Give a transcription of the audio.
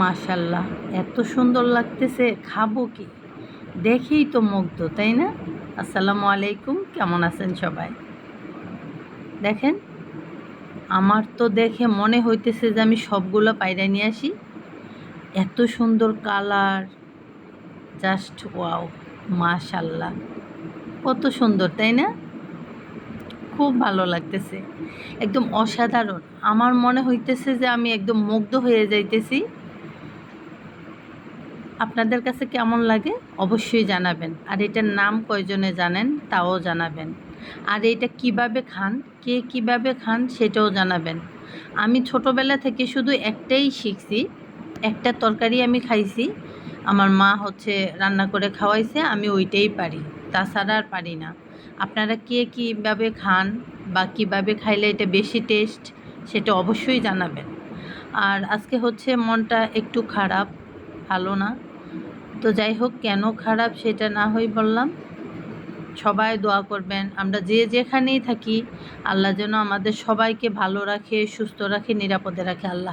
মাশাল্লাহ, এত সুন্দর লাগতেছে, খাবো কি? দেখেই তো মুগ্ধ, তাই না? আসসালামু আলাইকুম, কেমন আছেন সবাই? দেখেন, আমার তো দেখে মনে হইতেছে যে আমি সবগুলো পায়রা নিয়ে আসি। এত সুন্দর কালার, জাস্ট ওয়াও! মাশাল্লাহ, কত সুন্দর, তাই না? খুব ভালো লাগতেছে, একদম অসাধারণ। আমার মনে হইতেছে যে আমি একদম মুগ্ধ হয়ে যাইতেছি। আপনাদের কাছে কেমন লাগে অবশ্যই জানাবেন। আর এটার নাম কয়জনে জানেন তাও জানাবেন। আর এটা কিভাবে খান, কে কিভাবে খান সেটাও জানাবেন। আমি ছোটোবেলা থেকে শুধু একটাই শিখছি, একটা তরকারি আমি খাইছি, আমার মা রান্না করে খাওয়াইছে, আমি ওইটাই পারি, তাছাড়া আর পারি না। আপনারা কে কীভাবে খান বা কীভাবে খাইলে এটা বেশি টেস্ট সেটা অবশ্যই জানাবেন। আর আজকে মনটা একটু খারাপ, ভালো না। তো যাই হোক, কেন খারাপ সেটা না হয় বললাম। সবাই দোয়া করবেন, আমরা যে যেখানেই থাকি আল্লাহ যেন আমাদের সবাইকে ভালো রাখে, সুস্থ রাখে, নিরাপদে রাখে। আল্লাহ